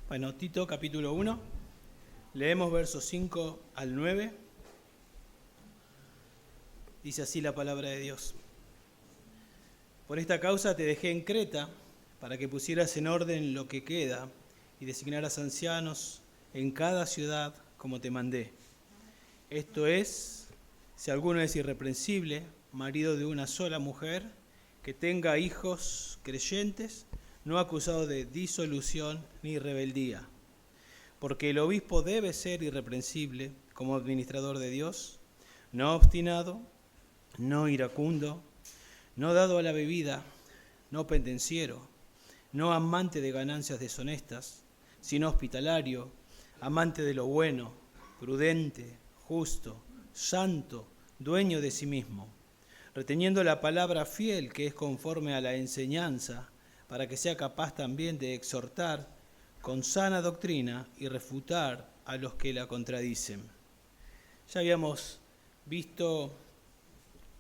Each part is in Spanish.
Bueno, Tito capítulo 1, leemos versos 5 al 9. Dice así la palabra de Dios. Por esta causa te dejé en Creta, para que pusieras en orden lo que queda y designaras ancianos en cada ciudad como te mandé. Esto es, si alguno es irreprensible, marido de una sola mujer, que tenga hijos creyentes, no acusado de disolución ni rebeldía. Porque el obispo debe ser irreprensible como administrador de Dios, no obstinado, no iracundo, no dado a la bebida, no pendenciero, no amante de ganancias deshonestas, sino hospitalario, amante de lo bueno, prudente, justo, santo, dueño de sí mismo, reteniendo la palabra fiel que es conforme a la enseñanza, para que sea capaz también de exhortar con sana doctrina y refutar a los que la contradicen. Ya habíamos visto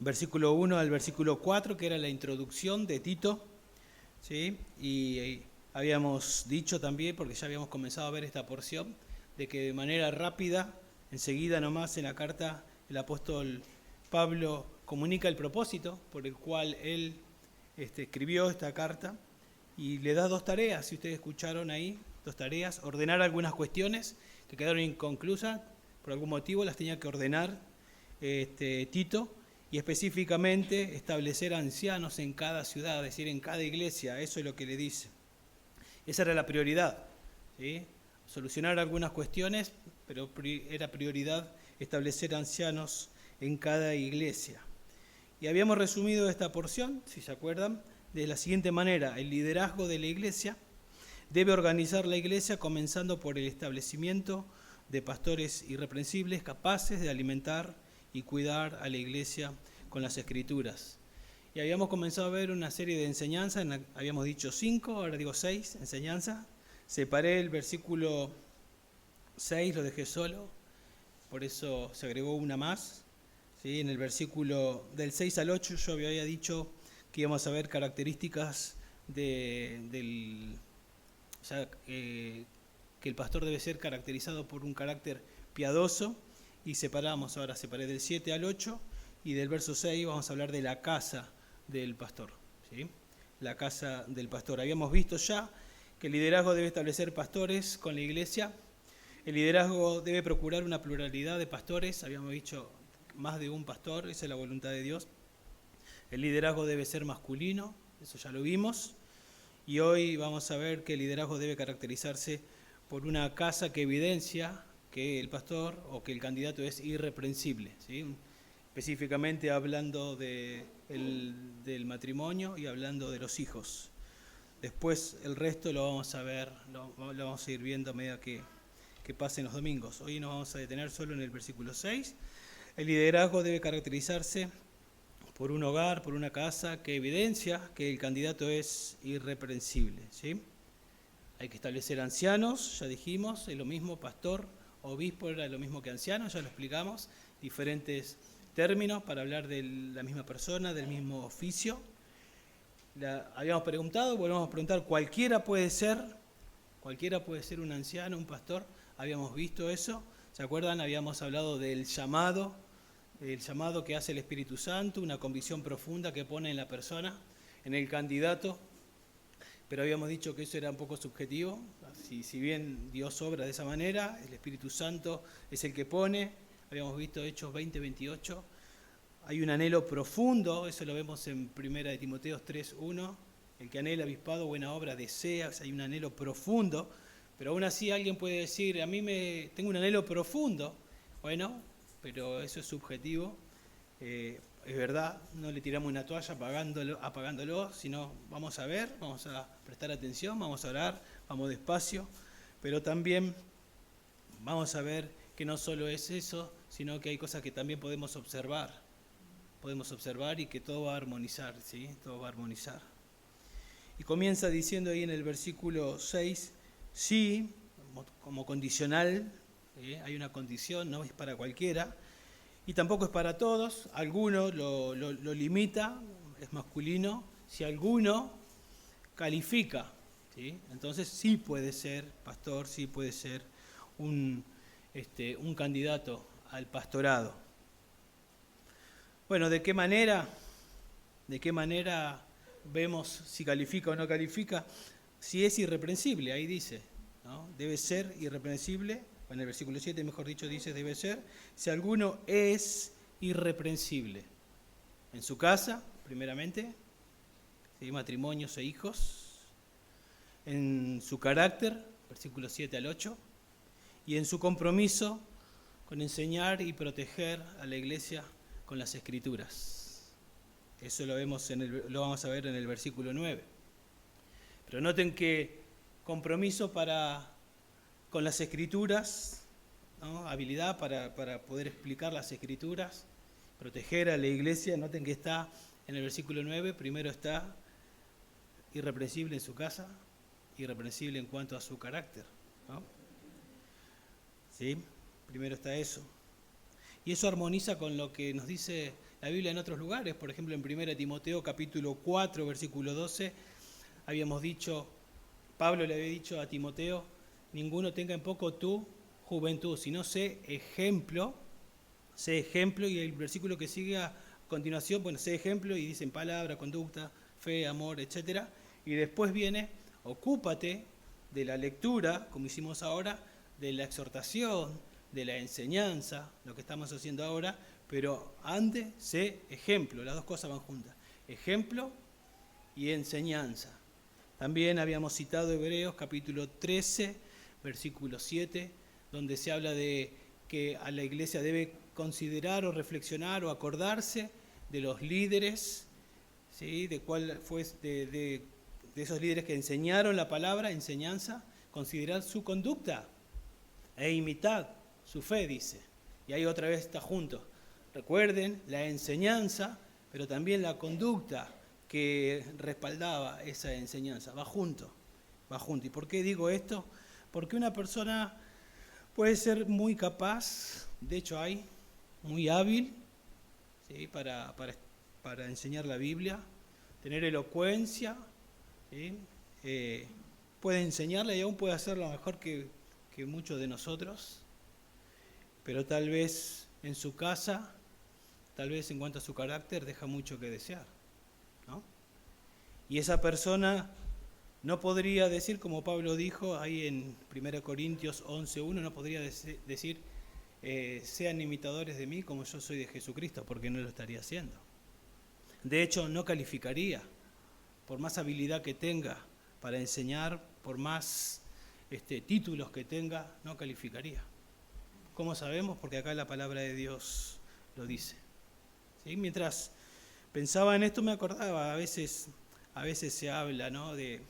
versículo 1 al versículo 4, que era la introducción de Tito, ¿sí? Y habíamos dicho también, porque ya habíamos comenzado a ver esta porción, de que de manera rápida, enseguida nomás en la carta, el apóstol Pablo comunica el propósito por el cual él escribió esta carta, y le da dos tareas, si ustedes escucharon ahí, dos tareas: ordenar algunas cuestiones que quedaron inconclusas, por algún motivo las tenía que ordenar Tito, y específicamente establecer ancianos en cada ciudad, es decir, en cada iglesia. Eso es lo que le dice. Esa era la prioridad, ¿sí? Solucionar algunas cuestiones, pero era prioridad establecer ancianos en cada iglesia. Y habíamos resumido esta porción, si se acuerdan, de la siguiente manera: el liderazgo de la iglesia debe organizar la iglesia comenzando por el establecimiento de pastores irreprensibles capaces de alimentar y cuidar a la iglesia con las escrituras. Y habíamos comenzado a ver una serie de enseñanzas, habíamos dicho 5, ahora digo 6 enseñanzas. Separé el versículo 6, lo dejé solo, por eso se agregó una más. ¿Sí? En el versículo del 6 al 8 yo había dicho que íbamos a ver características que el pastor debe ser caracterizado por un carácter piadoso, y separé del 7 al 8, y del verso 6 vamos a hablar de la casa del pastor, ¿sí? La casa del pastor. Habíamos visto ya que el liderazgo debe establecer pastores con la iglesia. El liderazgo debe procurar una pluralidad de pastores. Habíamos dicho más de un pastor, esa es la voluntad de Dios. El liderazgo debe ser masculino, eso ya lo vimos. Y hoy vamos a ver que el liderazgo debe caracterizarse por una casa que evidencia que el pastor o que el candidato es irreprensible, ¿sí? Específicamente hablando del matrimonio y hablando de los hijos. Después el resto lo vamos a ver, lo vamos a ir viendo a medida que pasen los domingos. Hoy nos vamos a detener solo en el versículo 6. El liderazgo debe caracterizarse por un hogar, por una casa que evidencia que el candidato es irreprensible, ¿sí? Hay que establecer ancianos, ya dijimos, es lo mismo, pastor, obispo era lo mismo que anciano, ya lo explicamos, diferentes términos para hablar de la misma persona, del mismo oficio. Habíamos preguntado, volvemos a preguntar: ¿cualquiera puede ser un anciano, un pastor? Habíamos visto eso, ¿se acuerdan? Habíamos hablado del llamado, el llamado que hace el Espíritu Santo, una convicción profunda que pone en la persona, en el candidato, pero habíamos dicho que eso era un poco subjetivo. Si bien Dios obra de esa manera, el Espíritu Santo es el que pone. Habíamos visto Hechos 20-28. Hay un anhelo profundo, eso lo vemos en 1 Timoteo 3:1. El que anhela obispado, buena obra desea. O sea, hay un anhelo profundo, pero aún así alguien puede decir: tengo un anhelo profundo. Bueno, pero eso es subjetivo. Es verdad, no le tiramos una toalla apagándolo, sino vamos a ver, vamos a prestar atención, vamos a orar, vamos despacio, pero también vamos a ver que no solo es eso, sino que hay cosas que también podemos observar y que todo va a armonizar, ¿sí? Todo va a armonizar. Y comienza diciendo ahí en el versículo 6, sí, como condicional, hay una condición, no es para cualquiera, y tampoco es para todos. Alguno lo limita, es masculino. Si alguno califica, ¿sí? Entonces sí puede ser pastor, sí puede ser un candidato al pastorado. Bueno, ¿de qué manera? ¿De qué manera vemos si califica o no califica? Si es irreprensible, ahí dice, ¿no? Debe ser irreprensible, en el versículo 7, mejor dicho, dice debe ser, si alguno es irreprensible. En su casa, primeramente, ¿sí? Matrimonios e hijos. En su carácter, versículos 7 al 8, y en su compromiso con enseñar y proteger a la iglesia con las Escrituras. Eso lo vamos a ver en el versículo 9. Pero noten que compromiso con las Escrituras, ¿no? Habilidad para poder explicar las Escrituras, proteger a la iglesia. Noten que está en el versículo 9, primero está irreprensible en su casa, irreprensible en cuanto a su carácter, ¿no? ¿Sí? Primero está eso. Y eso armoniza con lo que nos dice la Biblia en otros lugares. Por ejemplo, en 1 Timoteo capítulo 4, versículo 12, habíamos dicho, Pablo le había dicho a Timoteo, ninguno tenga en poco tu juventud, sino sé ejemplo, y el versículo que sigue a continuación, bueno, sé ejemplo, y dicen palabra, conducta, fe, amor, etc. Y después viene, ocúpate de la lectura, como hicimos ahora, de la exhortación, de la enseñanza, lo que estamos haciendo ahora, pero antes sé ejemplo, las dos cosas van juntas, ejemplo y enseñanza. También habíamos citado Hebreos capítulo 13, versículo 7, donde se habla de que a la iglesia debe considerar o reflexionar o acordarse de los líderes, ¿sí? De esos líderes que enseñaron la palabra, enseñanza, considerar su conducta e imitar su fe, dice. Y ahí otra vez está junto. Recuerden la enseñanza, pero también la conducta que respaldaba esa enseñanza. Va junto. ¿Y por qué digo esto? Porque una persona puede ser muy capaz, de hecho muy hábil, ¿sí? para enseñar la Biblia, tener elocuencia, ¿sí? Puede enseñarla y aún puede hacerlo mejor que muchos de nosotros, pero tal vez en su casa, tal vez en cuanto a su carácter, deja mucho que desear, ¿no? Y esa persona no podría decir, como Pablo dijo ahí en 1 Corintios 11:1, no podría decir, sean imitadores de mí como yo soy de Jesucristo, porque no lo estaría haciendo. De hecho, no calificaría, por más habilidad que tenga para enseñar, por más títulos que tenga, no calificaría. ¿Cómo sabemos? Porque acá la palabra de Dios lo dice. ¿Sí? Mientras pensaba en esto me acordaba, a veces se habla, ¿no? de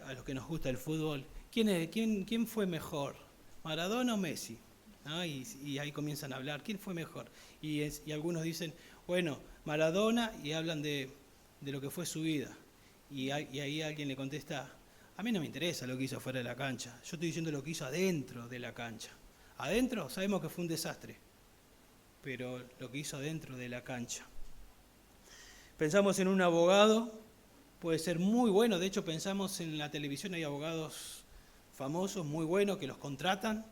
a los que nos gusta el fútbol, ¿quién fue mejor? ¿Maradona o Messi? ¿No? Y ahí comienzan a hablar, ¿quién fue mejor? Y algunos dicen, bueno, Maradona, y hablan de lo que fue su vida. Y ahí alguien le contesta, a mí no me interesa lo que hizo fuera de la cancha, yo estoy diciendo lo que hizo adentro de la cancha. Adentro sabemos que fue un desastre, pero lo que hizo adentro de la cancha. Pensamos en un abogado, puede ser muy bueno, de hecho pensamos en la televisión, hay abogados famosos, muy buenos, que los contratan,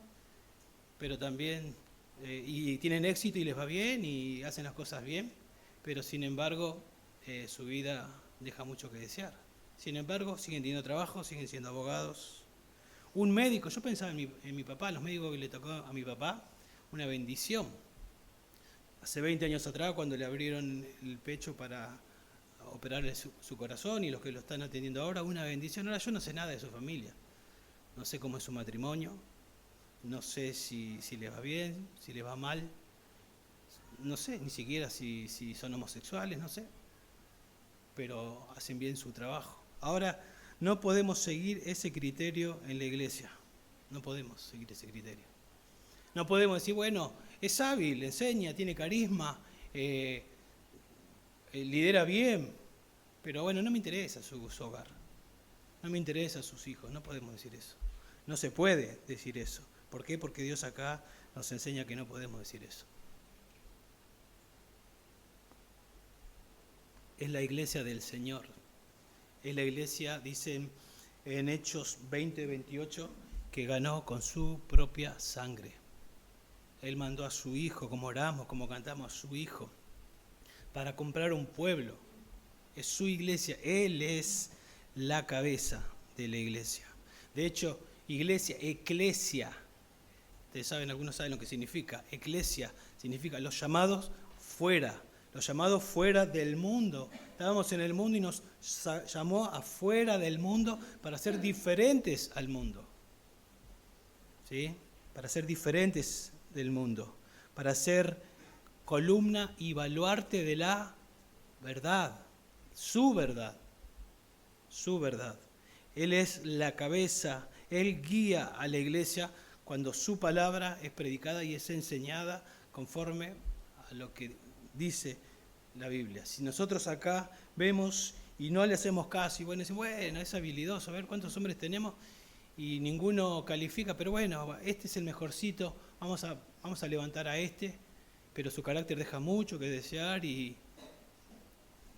pero también, y tienen éxito y les va bien y hacen las cosas bien, pero sin embargo su vida deja mucho que desear. Sin embargo, siguen teniendo trabajo, siguen siendo abogados. Un médico, yo pensaba en mi papá, los médicos que le tocó a mi papá, una bendición. Hace 20 años atrás, cuando le abrieron el pecho para operarle su corazón, y los que lo están atendiendo ahora, una bendición. Ahora yo no sé nada de su familia, no sé cómo es su matrimonio, no sé si les va bien, si les va mal, no sé ni siquiera si son homosexuales, no sé, pero hacen bien su trabajo. Ahora, no podemos seguir ese criterio en la iglesia, no podemos seguir ese criterio. No podemos decir, bueno, es hábil, enseña, tiene carisma, lidera bien, pero bueno, no me interesa su hogar, no me interesa sus hijos, no podemos decir eso. No se puede decir eso. ¿Por qué? Porque Dios acá nos enseña que no podemos decir eso. Es la iglesia del Señor. Es la iglesia, dicen en Hechos 20:28, que ganó con su propia sangre. Él mandó a su Hijo, como oramos, como cantamos, a su Hijo, para comprar un pueblo. Es su iglesia, Él es la cabeza de la iglesia. De hecho, iglesia, eclesia, ustedes saben, algunos saben lo que significa. Eclesia significa los llamados fuera del mundo. Estábamos en el mundo y nos llamó afuera del mundo para ser diferentes al mundo. ¿Sí? Para ser diferentes del mundo, para ser columna y baluarte de la verdad, su verdad, su verdad. Él es la cabeza, Él guía a la iglesia cuando su palabra es predicada y es enseñada conforme a lo que dice la Biblia. Si nosotros acá vemos y no le hacemos caso, y decimos, bueno, es habilidoso, a ver cuántos hombres tenemos, y ninguno califica, pero bueno, este es el mejorcito, vamos a levantar a este, pero su carácter deja mucho que desear y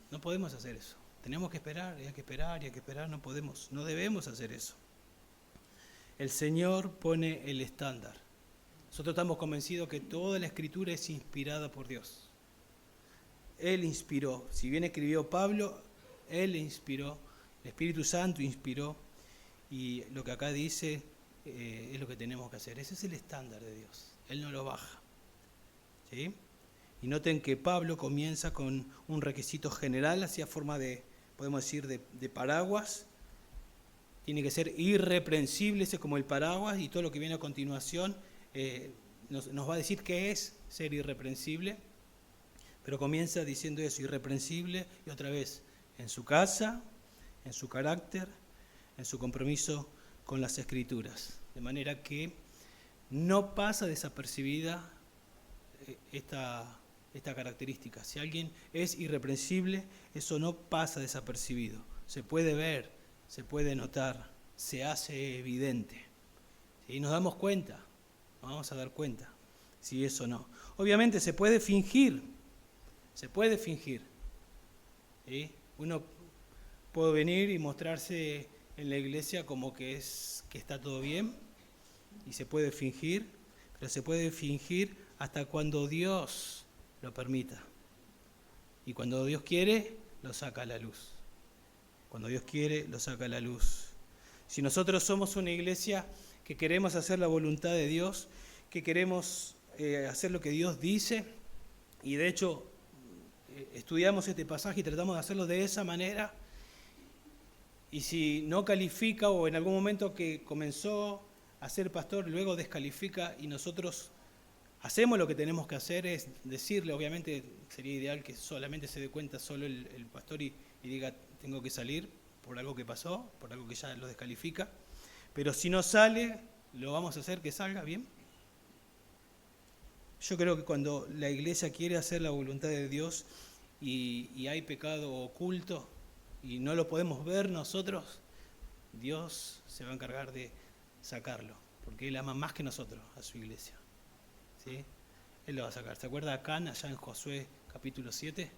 no podemos hacer eso. Tenemos que esperar, y hay que esperar, y hay que esperar, no debemos hacer eso. El Señor pone el estándar. Nosotros estamos convencidos que toda la Escritura es inspirada por Dios. Él inspiró, si bien escribió Pablo, Él inspiró, el Espíritu Santo inspiró, y lo que acá dice es lo que tenemos que hacer. Ese es el estándar de Dios, Él no lo baja. ¿Sí? Y noten que Pablo comienza con un requisito general, hacia forma de, podemos decir, de paraguas. Tiene que ser irreprensible, ese es como el paraguas, y todo lo que viene a continuación nos va a decir qué es ser irreprensible. Pero comienza diciendo eso, irreprensible, y otra vez, en su casa, en su carácter, en su compromiso con las Escrituras. De manera que no pasa desapercibida esta característica. Si alguien es irreprensible, eso no pasa desapercibido. Se puede ver, se puede notar, se hace evidente. Y nos damos cuenta, nos vamos a dar cuenta si eso no. Obviamente se puede fingir. ¿Sí? Uno puede venir y mostrarse en la iglesia como que está todo bien, y se puede fingir, pero se puede fingir hasta cuando Dios lo permita. Y cuando Dios quiere, lo saca a la luz. Cuando Dios quiere, lo saca a la luz. Si nosotros somos una iglesia que queremos hacer la voluntad de Dios, que queremos hacer lo que Dios dice, y de hecho estudiamos este pasaje y tratamos de hacerlo de esa manera, y si no califica o en algún momento que comenzó a ser pastor, luego descalifica y nosotros hacemos lo que tenemos que hacer, es decirle, obviamente sería ideal que solamente se dé cuenta solo el pastor y diga, tengo que salir por algo que pasó, por algo que ya lo descalifica, pero si no sale, lo vamos a hacer que salga bien. Yo creo que cuando la iglesia quiere hacer la voluntad de Dios y hay pecado oculto y no lo podemos ver nosotros, Dios se va a encargar de sacarlo, porque Él ama más que nosotros a su iglesia. ¿Sí? Él lo va a sacar. ¿Se acuerda de Acán, allá en Josué capítulo 7?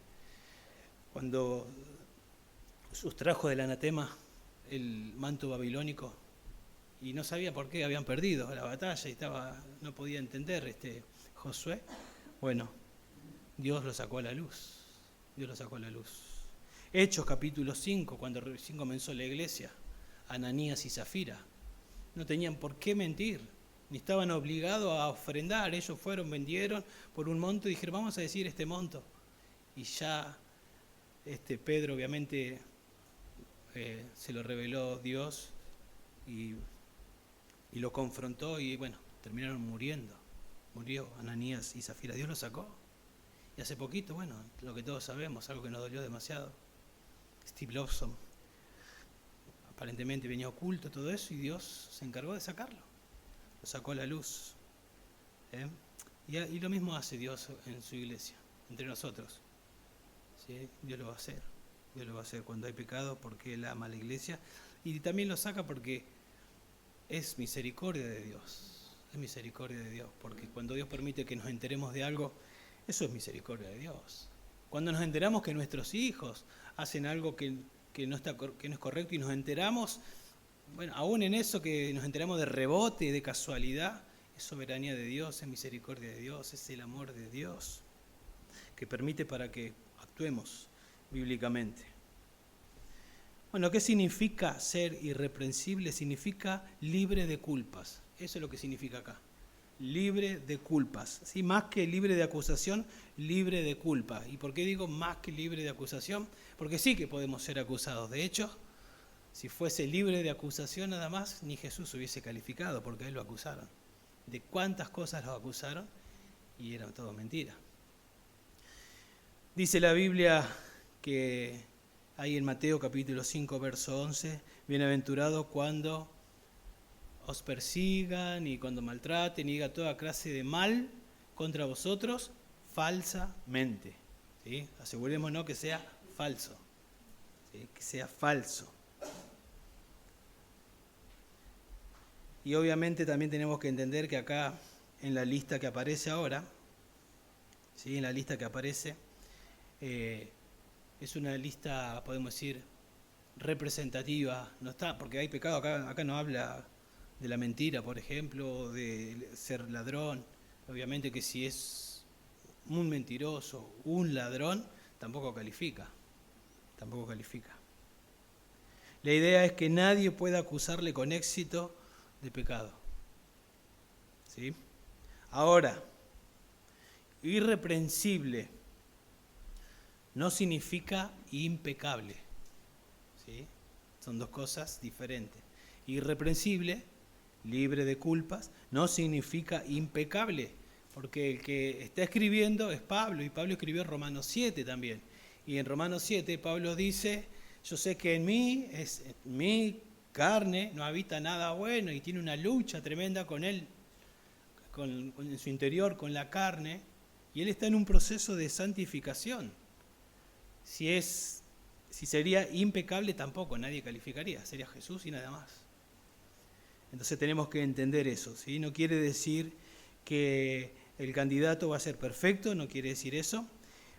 Cuando sustrajo del anatema el manto babilónico y no sabía por qué habían perdido la batalla y no podía entender Josué. Bueno, Dios lo sacó a la luz. Dios lo sacó a la luz. Hechos capítulo 5, cuando recién comenzó la iglesia, Ananías y Zafira no tenían por qué mentir, ni estaban obligados a ofrendar. Ellos fueron, vendieron por un monto y dijeron, vamos a decir este monto. Y ya Pedro obviamente se lo reveló Dios y lo confrontó y bueno, terminaron muriendo. Murió Ananías y Zafira. Dios lo sacó. Y hace poquito, bueno, lo que todos sabemos, algo que nos dolió demasiado, Steve Lawson, aparentemente venía oculto todo eso y Dios se encargó de sacarlo. Lo sacó a la luz. Y lo mismo hace Dios en su iglesia, entre nosotros. ¿Sí? Dios lo va a hacer. Dios lo va a hacer cuando hay pecado, porque Él ama a la iglesia. Y también lo saca porque es misericordia de Dios. Es misericordia de Dios. Porque cuando Dios permite que nos enteremos de algo, eso es misericordia de Dios. Cuando nos enteramos que nuestros hijos hacen algo que no es correcto y nos enteramos, bueno, aún en eso que nos enteramos de rebote, de casualidad, es soberanía de Dios, es misericordia de Dios, es el amor de Dios, que permite para que actuemos bíblicamente. Bueno, ¿qué significa ser irreprensible? Significa libre de culpas. Eso es lo que significa acá. Libre de culpas. ¿Sí? Más que libre de acusación, libre de culpa. ¿Y por qué digo más que libre de acusación? Porque sí que podemos ser acusados. De hecho, si fuese libre de acusación nada más, ni Jesús hubiese calificado, porque a él lo acusaron. De cuántas cosas lo acusaron y eran todo mentira. Dice la Biblia que ahí en Mateo capítulo 5, verso 11, bienaventurado cuando os persigan y cuando maltraten y digan toda clase de mal contra vosotros falsamente. ¿Sí? Asegurémonos que sea falso. ¿Sí? Que sea falso. Y obviamente también tenemos que entender que acá en la lista que aparece ahora, ¿sí? En la lista que aparece, es una lista, podemos decir, representativa, no está, porque hay pecado, acá no habla de la mentira, por ejemplo, de ser ladrón. Obviamente que si es un mentiroso, un ladrón, tampoco califica. La idea es que nadie pueda acusarle con éxito de pecado. ¿Sí? Ahora, irreprensible no significa impecable. ¿Sí? Son dos cosas diferentes. Irreprensible, libre de culpas, no significa impecable, porque el que está escribiendo es Pablo, y Pablo escribió Romanos 7 también. Y en Romanos 7 Pablo dice, yo sé que en mi carne no habita nada bueno, y tiene una lucha tremenda con él, en su interior, con la carne, y él está en un proceso de santificación. Si sería impecable, tampoco nadie calificaría, sería Jesús y nada más. Entonces tenemos que entender eso, ¿sí? No quiere decir que el candidato va a ser perfecto, no quiere decir eso,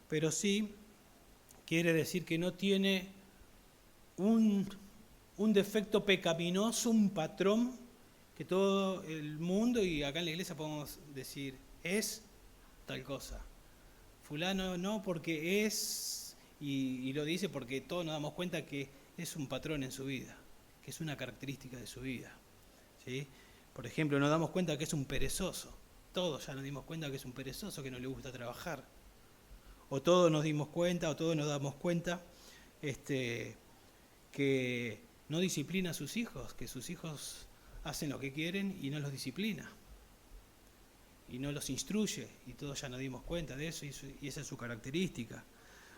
pero sí quiere decir que no tiene un defecto pecaminoso, un patrón que todo el mundo, y acá en la iglesia podemos decir, es tal cosa. Fulano no, porque es, y lo dice porque todos nos damos cuenta que es un patrón en su vida, que es una característica de su vida. ¿Sí? Por ejemplo, nos damos cuenta que es un perezoso. Todos ya nos dimos cuenta que es un perezoso, que no le gusta trabajar. O todos nos dimos cuenta, o todos nos damos cuenta que no disciplina a sus hijos, que sus hijos hacen lo que quieren y no los disciplina. Y no los instruye, y todos ya nos dimos cuenta de eso, y esa es su característica.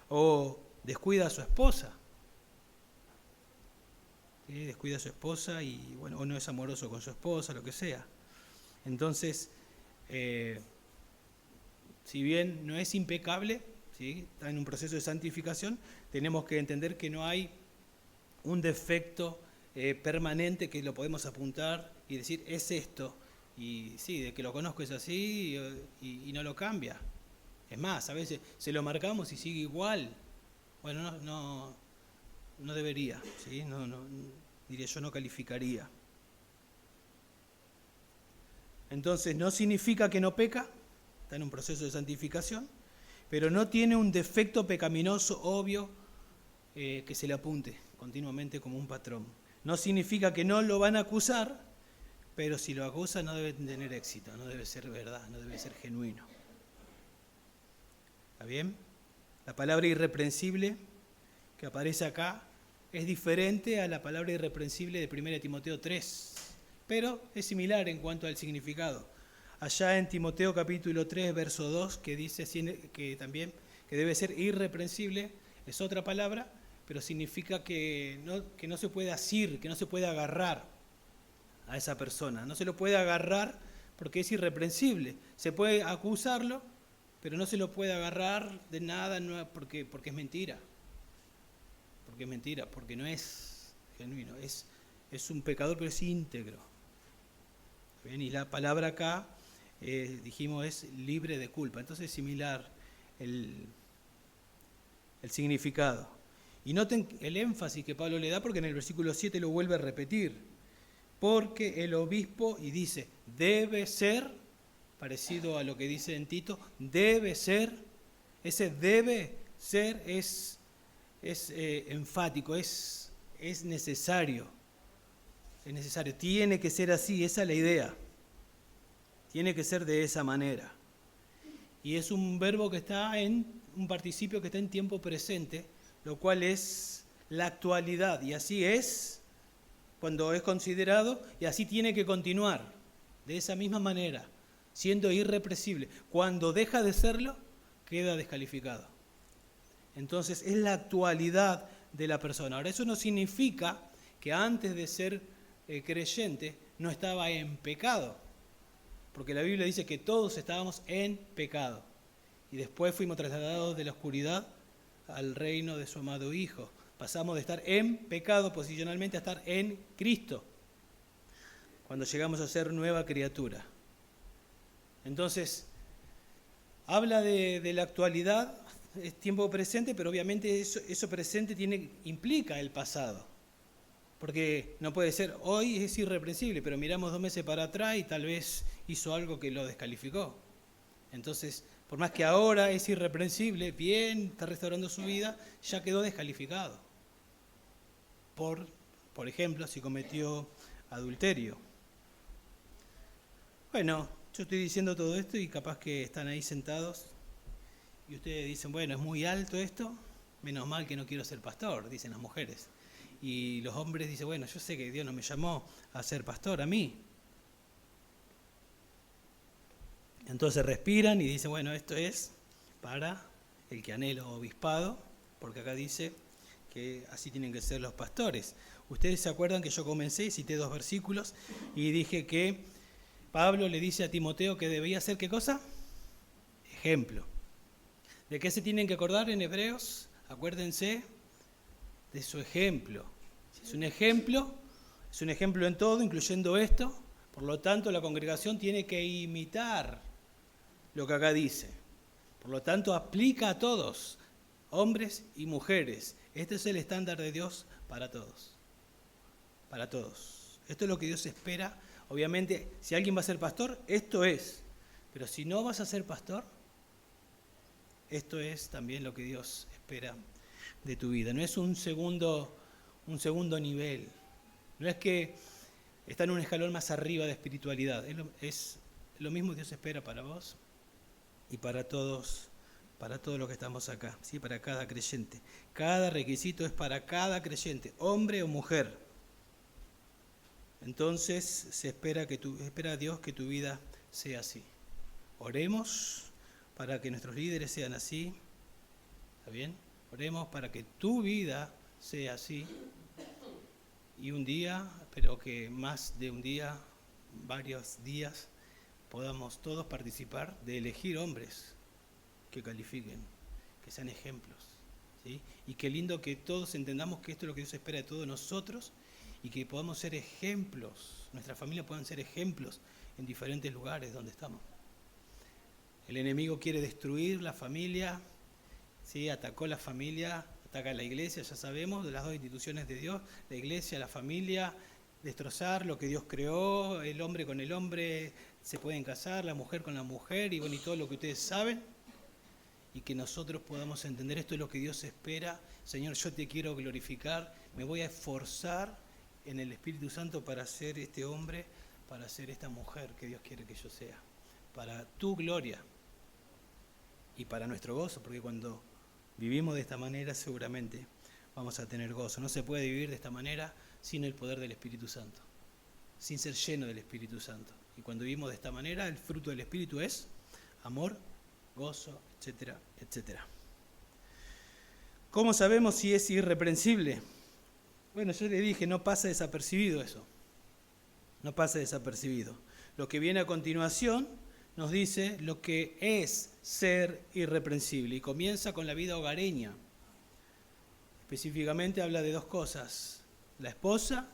O descuida a su esposa. ¿Sí? Descuida a su esposa y bueno, o no es amoroso con su esposa, lo que sea. Entonces, si bien no es impecable, ¿sí? Está en un proceso de santificación, tenemos que entender que no hay un defecto permanente que lo podemos apuntar y decir, es esto. Y sí, de que lo conozco es así y no lo cambia. Es más, a veces se lo marcamos y sigue igual. Bueno, no debería, ¿sí? No, diría yo, no calificaría. Entonces, no significa que no peca, está en un proceso de santificación, pero no tiene un defecto pecaminoso obvio que se le apunte continuamente como un patrón. No significa que no lo van a acusar, pero si lo acusan no debe tener éxito, no debe ser verdad, no debe ser genuino. ¿Está bien? La palabra irreprensible que aparece acá es diferente a la palabra irreprensible de 1 Timoteo 3, pero es similar en cuanto al significado. Allá en Timoteo capítulo 3, verso 2, que dice que también que debe ser irreprensible, es otra palabra, pero significa que no se puede asir, que no se puede agarrar a esa persona. No se lo puede agarrar porque es irreprensible. Se puede acusarlo, pero no se lo puede agarrar de nada porque es mentira. Porque es mentira, porque no es genuino. Es un pecador, pero es íntegro. ¿Bien? Y la palabra acá, dijimos, es libre de culpa. Entonces es similar el significado. Y noten el énfasis que Pablo le da porque en el versículo 7 lo vuelve a repetir. porque el obispo, y dice, debe ser, parecido a lo que dice en Tito, debe ser, ese debe ser es enfático, es necesario, tiene que ser así, esa es la idea, tiene que ser de esa manera. Y es un verbo que está en, un participio que está en tiempo presente, lo cual es la actualidad, y así es cuando es considerado, y así tiene que continuar, de esa misma manera, siendo irrepresible. Cuando deja de serlo, queda descalificado. Entonces es la actualidad de la persona. Ahora, eso no significa que antes de ser creyente no estaba en pecado, porque la Biblia dice que todos estábamos en pecado, y después fuimos trasladados de la oscuridad al reino de su amado Hijo. Pasamos de estar en pecado posicionalmente a estar en Cristo, cuando llegamos a ser nueva criatura. Entonces, habla de la actualidad, es tiempo presente, pero obviamente eso presente implica el pasado. Porque no puede ser, hoy es irreprensible, pero miramos 2 meses para atrás y tal vez hizo algo que lo descalificó. Entonces, por más que ahora es irreprensible, bien, está restaurando su vida, ya quedó descalificado. Por ejemplo, si cometió adulterio. Bueno, yo estoy diciendo todo esto y capaz que están ahí sentados y ustedes dicen, bueno, es muy alto esto, menos mal que no quiero ser pastor, dicen las mujeres. Y los hombres dicen, bueno, yo sé que Dios no me llamó a ser pastor, a mí. Entonces respiran y dicen, bueno, esto es para el que anhela obispado, porque acá dice que así tienen que ser los pastores. Ustedes se acuerdan que yo comencé y cité 2 versículos y dije que Pablo le dice a Timoteo que debía ser, ¿qué cosa? Ejemplo. ¿De qué se tienen que acordar en Hebreos? Acuérdense de su ejemplo. Si es un ejemplo en todo, incluyendo esto. Por lo tanto, la congregación tiene que imitar lo que acá dice. Por lo tanto, aplica a todos, hombres y mujeres. Este es el estándar de Dios para todos. Para todos. Esto es lo que Dios espera. Obviamente, si alguien va a ser pastor, esto es. Pero si no vas a ser pastor, esto es también lo que Dios espera de tu vida. No es un segundo nivel. No es que está en un escalón más arriba de espiritualidad. Es lo mismo que Dios espera para vos y para todos los que estamos acá, ¿sí? Para cada creyente. Cada requisito es para cada creyente, hombre o mujer. Entonces se espera a Dios que tu vida sea así. Oremos para que nuestros líderes sean así. ¿Está bien? Oremos para que tu vida sea así. Y un día, pero que más de un día, varios días, podamos todos participar de elegir hombres que califiquen, que sean ejemplos, ¿sí? Y qué lindo que todos entendamos que esto es lo que Dios espera de todos nosotros y que podamos ser ejemplos, nuestra familia puedan ser ejemplos en diferentes lugares donde estamos. El enemigo quiere destruir la familia, ¿sí? Atacó la familia, ataca la iglesia, ya sabemos, de las 2 instituciones de Dios, la iglesia, la familia, destrozar lo que Dios creó, el hombre con el hombre se pueden casar, la mujer con la mujer, y bueno, y todo lo que ustedes saben, y que nosotros podamos entender esto es lo que Dios espera. Señor, yo te quiero glorificar, me voy a esforzar en el Espíritu Santo para ser este hombre, para ser esta mujer que Dios quiere que yo sea, para tu gloria y para nuestro gozo, porque cuando vivimos de esta manera seguramente vamos a tener gozo. No se puede vivir de esta manera sin el poder del Espíritu Santo, sin ser lleno del Espíritu Santo. Y cuando vivimos de esta manera, el fruto del Espíritu es amor, gozo, etcétera, etcétera. ¿Cómo sabemos si es irreprensible? Bueno, yo le dije, no pasa desapercibido eso. No pasa desapercibido. Lo que viene a continuación nos dice lo que es ser irreprensible y comienza con la vida hogareña. Específicamente habla de 2 cosas, la esposa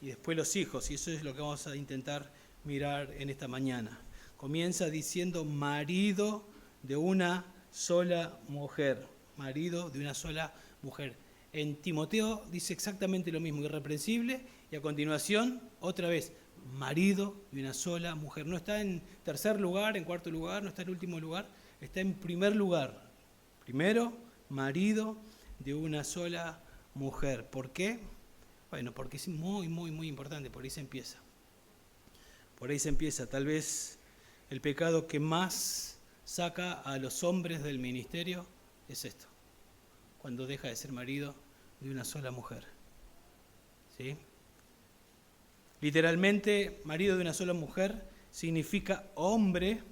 y después los hijos, y eso es lo que vamos a intentar mirar en esta mañana. Comienza diciendo marido de una sola mujer, marido de una sola mujer. En Timoteo dice exactamente lo mismo, irreprensible, y a continuación, otra vez, marido de una sola mujer. No está en tercer lugar, en cuarto lugar, no está en último lugar, está en primer lugar. Primero, marido de una sola mujer. ¿Por qué? Bueno, porque es muy, muy, muy importante, por ahí se empieza. Por ahí se empieza. Tal vez el pecado que más saca a los hombres del ministerio es esto, cuando deja de ser marido de una sola mujer. ¿Sí? Literalmente, marido de una sola mujer significa hombre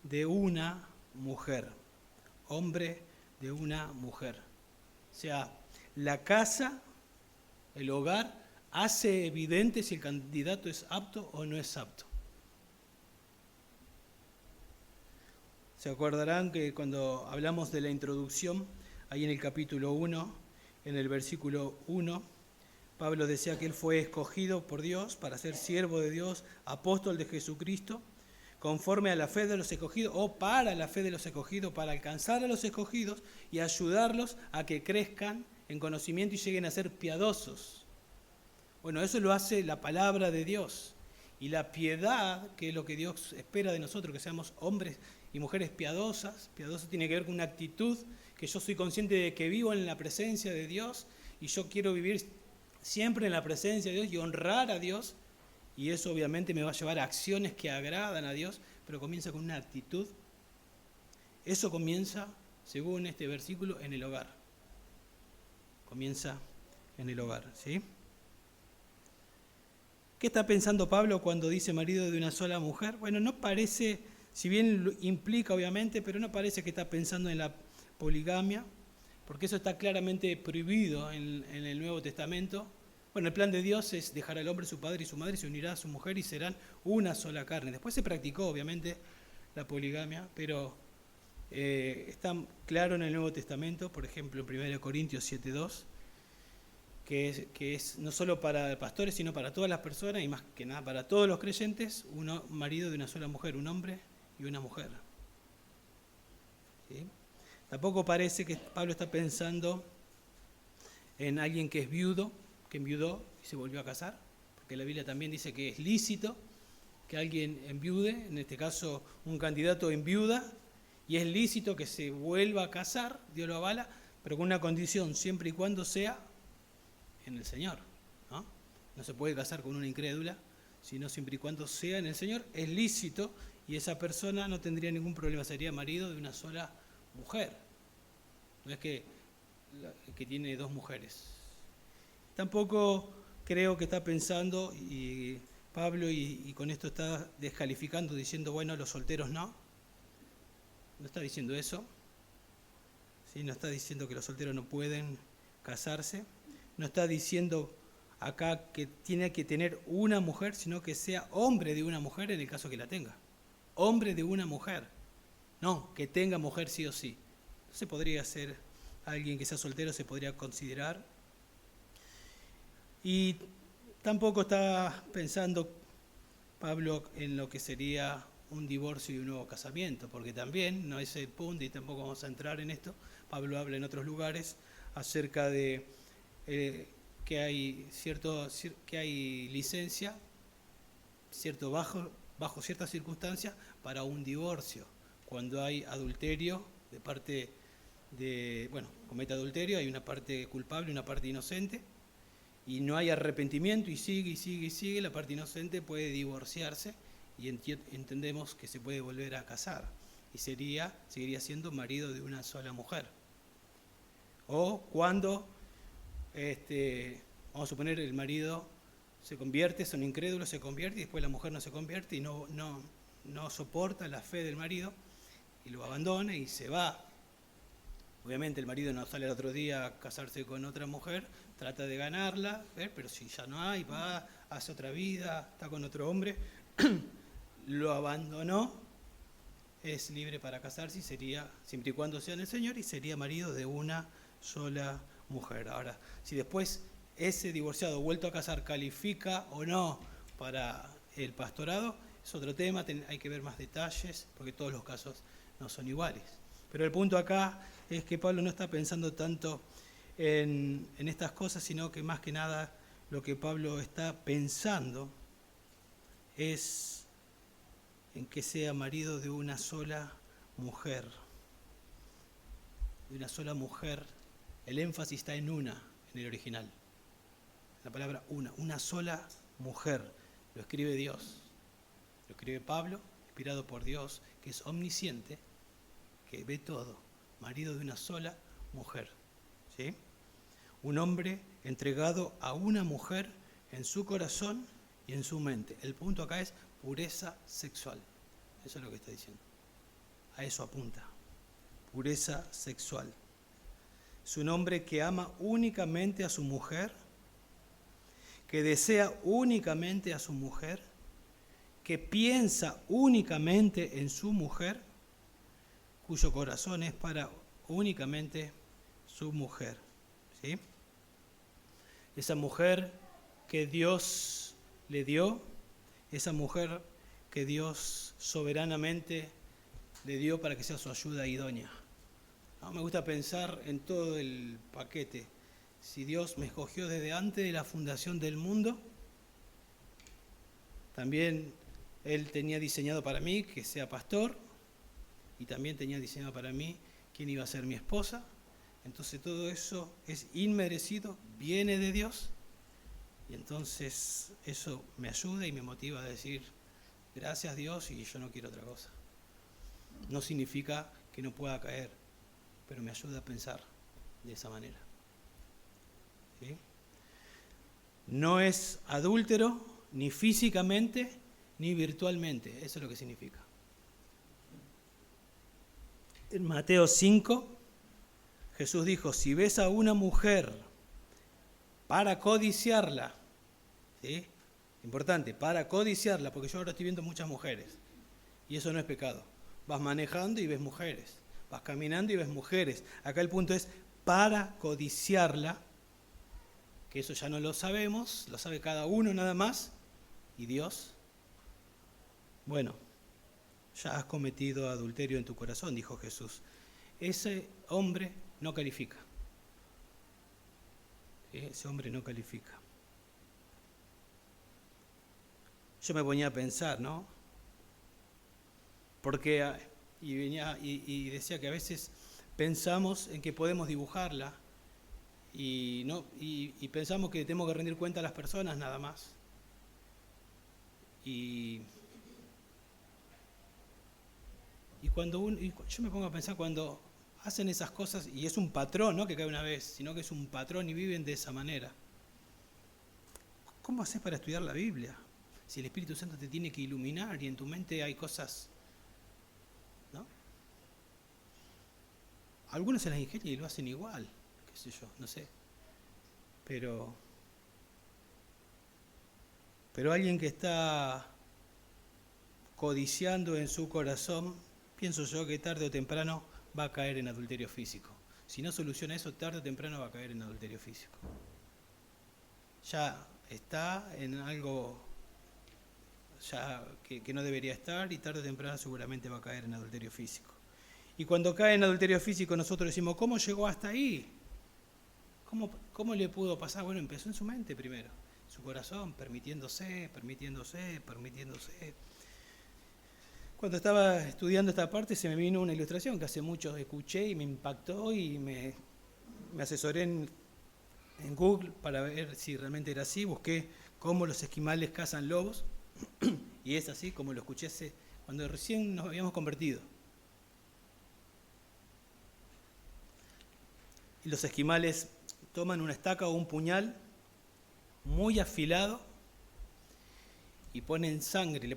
de una mujer. Hombre de una mujer. O sea, la casa, el hogar, hace evidente si el candidato es apto o no es apto. Se acordarán que cuando hablamos de la introducción, ahí en el capítulo 1, en el versículo 1, Pablo decía que él fue escogido por Dios para ser siervo de Dios, apóstol de Jesucristo, conforme a la fe de los escogidos, o para la fe de los escogidos, para alcanzar a los escogidos y ayudarlos a que crezcan en conocimiento y lleguen a ser piadosos. Bueno, eso lo hace la palabra de Dios. Y la piedad, que es lo que Dios espera de nosotros, que seamos hombres y mujeres piadosas. Piadoso tiene que ver con una actitud, que yo soy consciente de que vivo en la presencia de Dios y yo quiero vivir siempre en la presencia de Dios y honrar a Dios. Y eso obviamente me va a llevar a acciones que agradan a Dios, pero comienza con una actitud. Eso comienza, según este versículo, en el hogar. Comienza en el hogar, ¿sí? ¿Qué está pensando Pablo cuando dice marido de una sola mujer? Bueno, no parece, si bien lo implica obviamente, pero no parece que está pensando en la poligamia, porque eso está claramente prohibido en el Nuevo Testamento. Bueno, el plan de Dios es dejar al hombre su padre y su madre, se unirá a su mujer y serán una sola carne. Después se practicó obviamente la poligamia, pero está claro en el Nuevo Testamento, por ejemplo en 1 Corintios 7:2, que es no solo para pastores, sino para todas las personas y más que nada para todos los creyentes, un marido de una sola mujer, un hombre y una mujer. ¿Sí? Tampoco parece que Pablo está pensando en alguien que es viudo, que enviudó y se volvió a casar, porque la Biblia también dice que es lícito que alguien enviude, en este caso un candidato enviuda, y es lícito que se vuelva a casar, Dios lo avala, pero con una condición, siempre y cuando sea en el Señor, ¿no? No se puede casar con una incrédula, sino siempre y cuando sea en el Señor, es lícito y esa persona no tendría ningún problema, sería marido de una sola mujer. No es que tiene dos mujeres. Tampoco creo que está pensando, y Pablo, y con esto está descalificando, diciendo, bueno, los solteros no. No está diciendo eso. ¿Sí? No está diciendo que los solteros no pueden casarse. No está diciendo acá que tiene que tener una mujer, sino que sea hombre de una mujer en el caso que la tenga. Hombre de una mujer. No, que tenga mujer sí o sí. Entonces podría ser alguien que sea soltero, se podría considerar. Y tampoco está pensando Pablo en lo que sería un divorcio y un nuevo casamiento, porque también no es el punto y tampoco vamos a entrar en esto. Pablo habla en otros lugares acerca de que hay licencia bajo ciertas circunstancias para un divorcio, cuando hay adulterio de parte de, comete adulterio, hay una parte culpable y una parte inocente, y no hay arrepentimiento y sigue, la parte inocente puede divorciarse y entendemos que se puede volver a casar y seguiría siendo marido de una sola mujer. O cuando vamos a suponer el marido se convierte, son incrédulos, se convierte y después la mujer no se convierte y no soporta la fe del marido y lo abandona y se va. Obviamente el marido no sale al otro día a casarse con otra mujer, trata de ganarla, pero si ya no hay, va, hace otra vida, está con otro hombre, lo abandonó, es libre para casarse y sería, siempre y cuando sea en el Señor, y sería marido de una sola mujer. Ahora, si después ese divorciado vuelto a casar califica o no para el pastorado, es otro tema, hay que ver más detalles, porque todos los casos no son iguales. Pero el punto acá es que Pablo no está pensando tanto en estas cosas, sino que más que nada lo que Pablo está pensando es en que sea marido de una sola mujer. De una sola mujer. El énfasis está en una, en el original. La palabra una sola mujer. Lo escribe Dios. Lo escribe Pablo, inspirado por Dios, que es omnisciente, que ve todo. Marido de una sola mujer. ¿Sí? Un hombre entregado a una mujer en su corazón y en su mente. El punto acá es pureza sexual. Eso es lo que está diciendo. A eso apunta. Pureza sexual. Es un hombre que ama únicamente a su mujer, que desea únicamente a su mujer, que piensa únicamente en su mujer, cuyo corazón es para únicamente su mujer. ¿Sí? Esa mujer que Dios le dio, esa mujer que Dios soberanamente le dio para que sea su ayuda idónea. Me gusta pensar en todo el paquete. Si Dios me escogió desde antes de la fundación del mundo, también Él tenía diseñado para mí que sea pastor, y también tenía diseñado para mí quién iba a ser mi esposa. Entonces todo eso es inmerecido, viene de Dios, y entonces eso me ayuda y me motiva a decir, gracias Dios y yo no quiero otra cosa. No significa que no pueda caer, pero me ayuda a pensar de esa manera. ¿Sí? No es adúltero ni físicamente ni virtualmente, eso es lo que significa. En Mateo 5, Jesús dijo, si ves a una mujer para codiciarla, ¿sí? Importante, para codiciarla, porque yo ahora estoy viendo muchas mujeres, y eso no es pecado. Vas manejando y ves mujeres, vas caminando y ves mujeres. Acá el punto es para codiciarla, que eso ya no lo sabemos, lo sabe cada uno nada más, y Dios. Bueno, ya has cometido adulterio en tu corazón, dijo Jesús. Ese hombre no califica. Ese hombre no califica. Yo me ponía a pensar, ¿no? Porque, y decía que a veces pensamos en que podemos dibujarla y pensamos que tenemos que rendir cuenta a las personas nada más. Y yo me pongo a pensar cuando hacen esas cosas, y es un patrón, no que cae una vez, sino que es un patrón y viven de esa manera. ¿Cómo haces para estudiar la Biblia? Si el Espíritu Santo te tiene que iluminar y en tu mente hay cosas, ¿no? Algunos se las ingenian y lo hacen igual, qué sé yo, no sé. Pero alguien que está codiciando en su corazón, pienso yo que tarde o temprano va a caer en adulterio físico. Si no soluciona eso, tarde o temprano va a caer en adulterio físico. Ya está en algo ya que no debería estar, y tarde o temprano seguramente va a caer en adulterio físico. Y cuando cae en adulterio físico nosotros decimos, ¿cómo llegó hasta ahí? ¿Cómo le pudo pasar? Bueno, empezó en su mente primero, su corazón, permitiéndose. Cuando estaba estudiando esta parte se me vino una ilustración que hace mucho escuché y me impactó, y me asesoré en Google para ver si realmente era así. Busqué cómo los esquimales cazan lobos y es así como lo escuché cuando recién nos habíamos convertido. Y los esquimales toman una estaca o un puñal muy afilado y le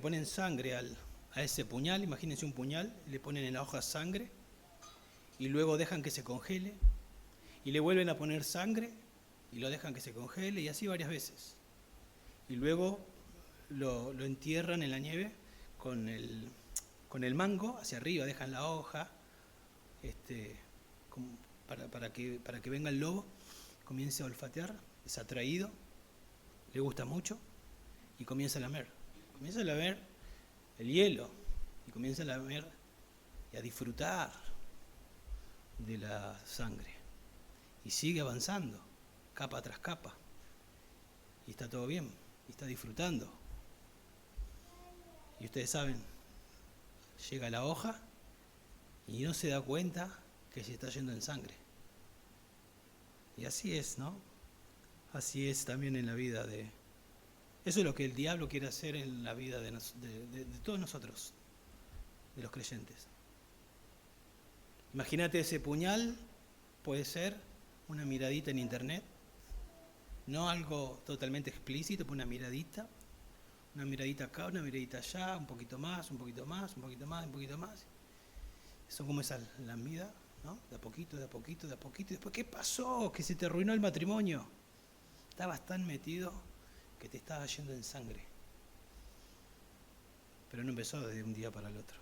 ponen sangre a ese puñal. Imagínense un puñal, le ponen en la hoja sangre y luego dejan que se congele y le vuelven a poner sangre y lo dejan que se congele, y así varias veces. Y luego lo entierran en la nieve con el mango hacia arriba, dejan la hoja para que venga el lobo, comience a olfatear, es atraído, le gusta mucho y comienza a lamer el hielo, y comienza a lamer y a disfrutar de la sangre. y sigue avanzando, capa tras capa. Y está todo bien, y está disfrutando. Y ustedes saben, llega la hoja y no se da cuenta que se está yendo en sangre. Y así es, ¿no? Así es también en la vida de... Eso es lo que el diablo quiere hacer en la vida de todos nosotros, de los creyentes. Imagínate ese puñal, puede ser una miradita en internet, no algo totalmente explícito, pero una miradita acá, una miradita allá, un poquito más, un poquito más, un poquito más, un poquito más. Son como esa lambida, ¿no? De a poquito, de a poquito, de a poquito. Y después, ¿qué pasó? Que se te arruinó el matrimonio. Estabas tan metido que te estaba yendo en sangre. Pero no empezó de un día para el otro.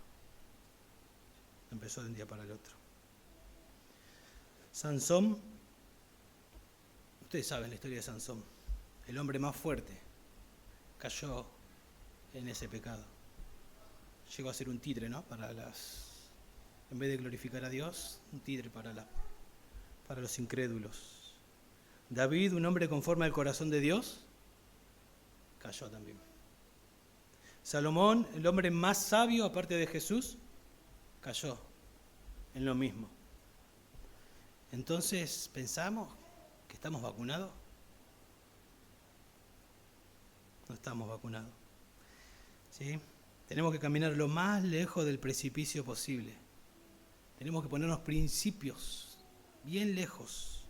No empezó de un día para el otro. Sansón, ustedes saben la historia de Sansón, el hombre más fuerte, cayó en ese pecado. Llegó a ser un títere, ¿no? En vez de glorificar a Dios, un títere para los incrédulos. David, un hombre conforme al corazón de Dios, cayó también. Salomón, el hombre más sabio aparte de Jesús, cayó en lo mismo. Entonces, ¿pensamos que estamos vacunados? No estamos vacunados. ¿Sí? Tenemos que caminar lo más lejos del precipicio posible. Tenemos que ponernos principios bien lejos,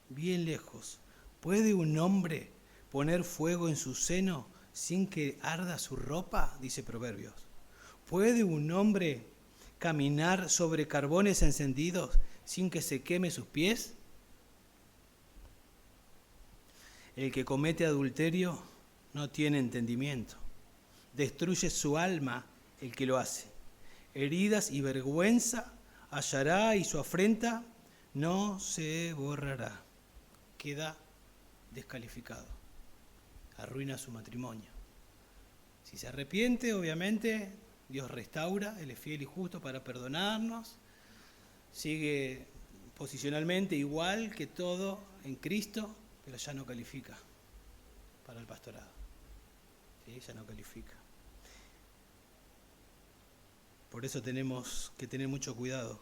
bien lejos. ¿Puede un hombre poner fuego en su seno sin que arda su ropa? Dice Proverbios. ¿Puede un hombre caminar sobre carbones encendidos sin que se queme sus pies? El que comete adulterio no tiene entendimiento. Destruye su alma el que lo hace. Heridas y vergüenza hallará y su afrenta no se borrará. Queda descalificado. Arruina su matrimonio. Si se arrepiente, obviamente, Dios restaura, Él es fiel y justo para perdonarnos. Sigue posicionalmente igual que todo en Cristo, pero ya no califica para el pastorado. ¿Sí? Ya no califica. Por eso tenemos que tener mucho cuidado.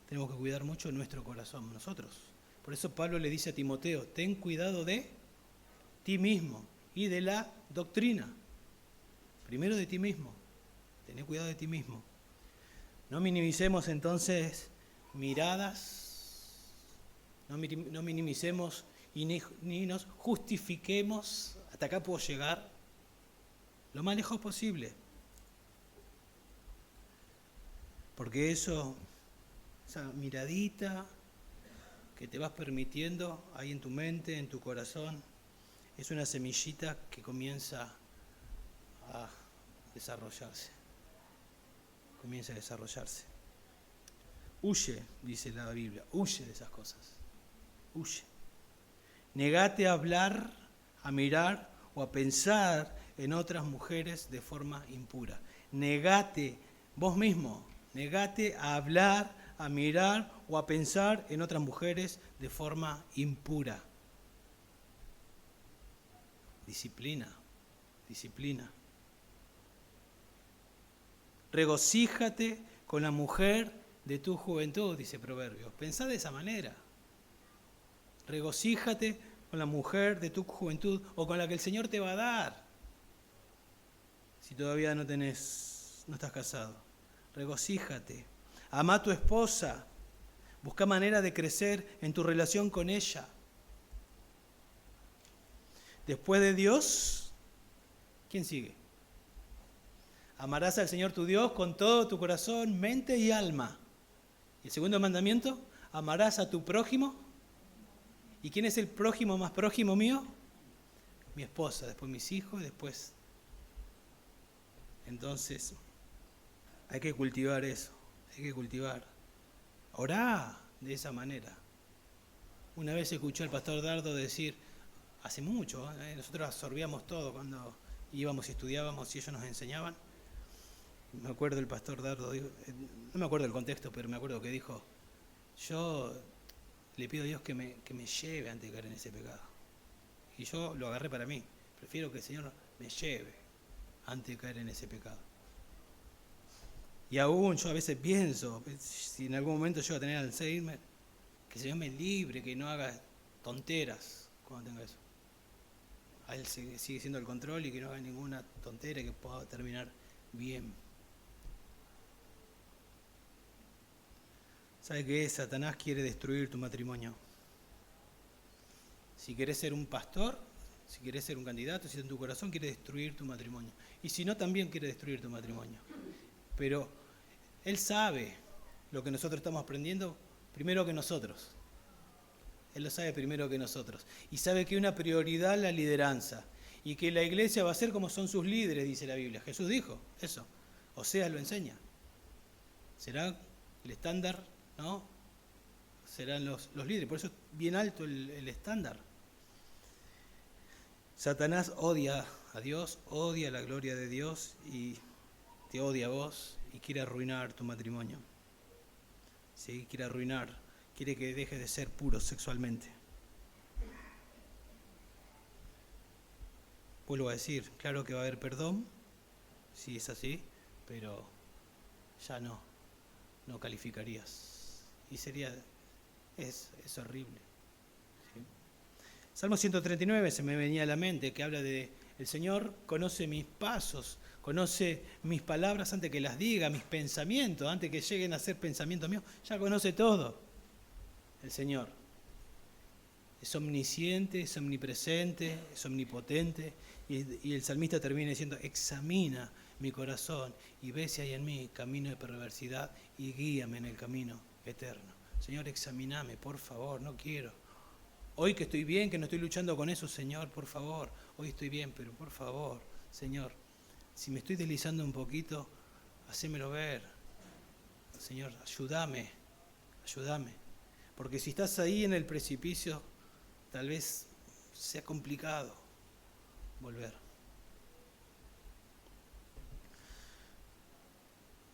Tenemos que cuidar mucho nuestro corazón, nosotros. Por eso Pablo le dice a Timoteo, ten cuidado de ti mismo y de la doctrina. Primero de ti mismo. Ten cuidado de ti mismo. No minimicemos entonces miradas, no minimicemos y ni nos justifiquemos, hasta acá puedo llegar, lo más lejos posible. Porque esa miradita que te vas permitiendo ahí en tu mente, en tu corazón, es una semillita que comienza a desarrollarse. Comienza a desarrollarse. Huye, dice la Biblia, huye de esas cosas. Huye. Negate a hablar, a mirar o a pensar en otras mujeres de forma impura. Negate vos mismo, negate a hablar, a mirar o a pensar en otras mujeres de forma impura. Disciplina, disciplina. Regocíjate con la mujer de tu juventud, dice Proverbios. Pensá de esa manera. Regocíjate con la mujer de tu juventud o con la que el Señor te va a dar. Si todavía no estás casado. Regocíjate. Amá a tu esposa. Busca manera de crecer en tu relación con ella. Después de Dios, ¿quién sigue? Amarás al Señor tu Dios con todo tu corazón, mente y alma. Y el segundo mandamiento, amarás a tu prójimo. ¿Y quién es el prójimo más prójimo mío? Mi esposa, después mis hijos, después. Entonces, hay que cultivar eso, hay que cultivar. Orá de esa manera. Una vez escuché al pastor Dardo decir, hace mucho, nosotros absorbíamos todo cuando íbamos y estudiábamos y ellos nos enseñaban. Me acuerdo el pastor Dardo, no me acuerdo el contexto, pero me acuerdo que dijo, yo le pido a Dios que me lleve antes de caer en ese pecado. Y yo lo agarré para mí. Prefiero que el Señor me lleve antes de caer en ese pecado. Y aún yo a veces pienso, si en algún momento llego a tener Alzheimer, que el Señor me libre, que no haga tonteras cuando tenga eso. A Él sigue siendo el control y que no haga ninguna tontera y que pueda terminar bien. ¿Sabe qué? Satanás quiere destruir tu matrimonio. Si querés ser un pastor, si querés ser un candidato, si en tu corazón quiere destruir tu matrimonio. Y si no, también quiere destruir tu matrimonio. Pero Él sabe lo que nosotros estamos aprendiendo primero que nosotros. Él lo sabe primero que nosotros. Y sabe que una prioridad la lideranza. Y que la iglesia va a ser como son sus líderes, dice la Biblia. Jesús dijo eso. Oseas lo enseña. Será el estándar, ¿no? Serán los líderes. Por eso es bien alto el estándar. Satanás odia a Dios, odia la gloria de Dios y te odia a vos y quiere arruinar tu matrimonio. ¿Sí? Quiere arruinar, quiere que dejes de ser puro sexualmente. Vuelvo a decir, claro que va a haber perdón, si es así, pero ya no calificarías. Y es horrible. ¿Sí? Salmo 139 se me venía a la mente, que habla de el Señor conoce mis pasos, conoce mis palabras antes que las diga, mis pensamientos, antes que lleguen a ser pensamientos míos, ya conoce todo. El Señor es omnisciente, es omnipresente, es omnipotente, y el salmista termina diciendo, examina mi corazón y ve si hay en mí camino de perversidad y guíame en el camino eterno. Señor, examíname, por favor, no quiero. Hoy que estoy bien, que no estoy luchando con eso, Señor, por favor, hoy estoy bien, pero por favor, Señor, si me estoy deslizando un poquito, hacémelo ver. Señor, ayúdame. Porque si estás ahí en el precipicio, tal vez sea complicado volver.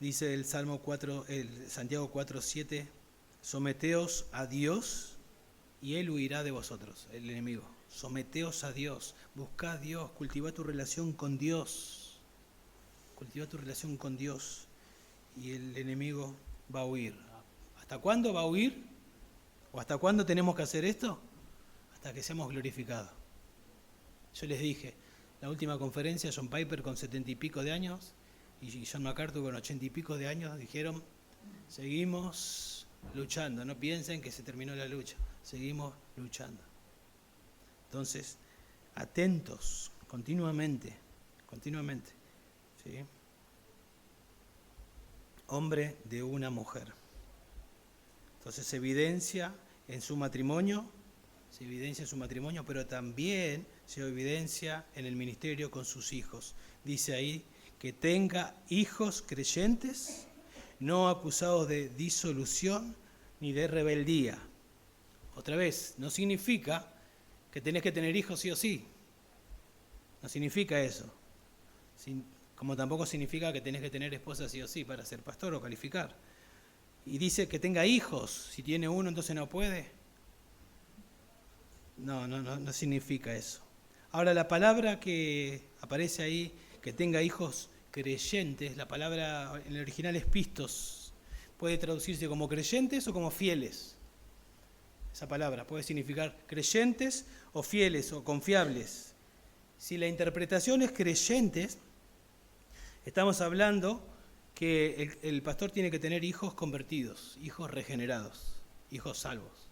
Dice el Salmo 4, el Santiago 4:7, someteos a Dios y Él huirá de vosotros, el enemigo. Someteos a Dios, buscad a Dios, cultiva tu relación con Dios. Cultiva tu relación con Dios y el enemigo va a huir. ¿Hasta cuándo va a huir? ¿O hasta cuándo tenemos que hacer esto? Hasta que seamos glorificados. Yo les dije, la última conferencia, John Piper con 70 y pico de años y John MacArthur con 80 y pico de años dijeron, seguimos luchando, no piensen que se terminó la lucha, seguimos luchando. Entonces, atentos, continuamente, ¿sí? Hombre de una mujer. Entonces se evidencia en su matrimonio, pero también se evidencia en el ministerio con sus hijos. Dice ahí que tenga hijos creyentes, no acusados de disolución ni de rebeldía. Otra vez, no significa que tenés que tener hijos sí o sí. No significa eso. Como tampoco significa que tenés que tener esposa sí o sí para ser pastor o calificar. Y dice que tenga hijos. Si tiene uno, entonces no puede. No significa eso. Ahora, la palabra que aparece ahí, que tenga hijos creyentes, la palabra en el original es pistos. Puede traducirse como creyentes o como fieles. Esa palabra puede significar creyentes o fieles o confiables. Si la interpretación es creyentes, estamos hablando que el pastor tiene que tener hijos convertidos, hijos regenerados, hijos salvos.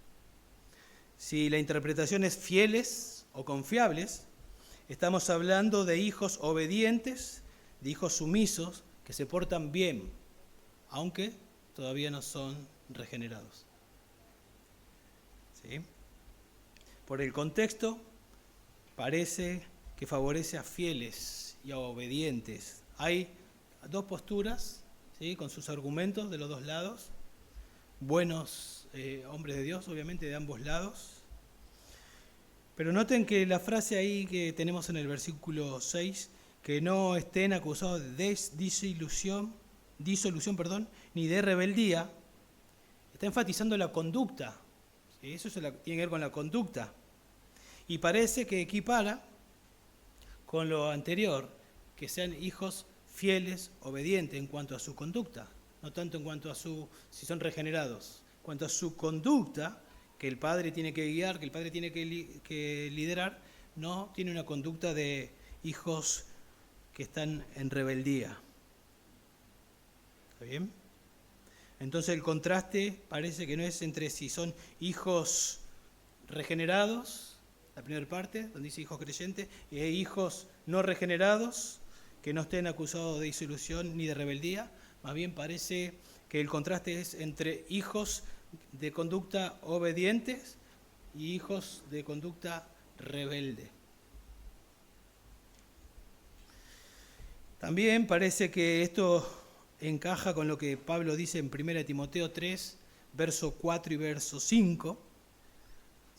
Si la interpretación es fieles o confiables, estamos hablando de hijos obedientes, de hijos sumisos, que se portan bien, aunque todavía no son regenerados. ¿Sí? Por el contexto, parece que favorece a fieles y a obedientes. Hay dos posturas, ¿sí? Con sus argumentos de los dos lados, buenos hombres de Dios, obviamente de ambos lados. Pero noten que la frase ahí que tenemos en el versículo 6, que no estén acusados de disolución, ni de rebeldía, está enfatizando la conducta, ¿Sí? Eso tiene que ver con la conducta. Y parece que equipara con lo anterior, que sean hijos fieles, obedientes en cuanto a su conducta, no tanto en cuanto a si son regenerados, en cuanto a su conducta, que el padre tiene que guiar, que el padre tiene que liderar, no tiene una conducta de hijos que están en rebeldía. ¿Está bien? Entonces el contraste parece que no es entre si son hijos regenerados, la primera parte, donde dice hijos creyentes, y hay hijos no regenerados, que no estén acusados de disolución ni de rebeldía. Más bien parece que el contraste es entre hijos de conducta obedientes y hijos de conducta rebelde. También parece que esto encaja con lo que Pablo dice en 1 Timoteo 3, verso 4 y verso 5.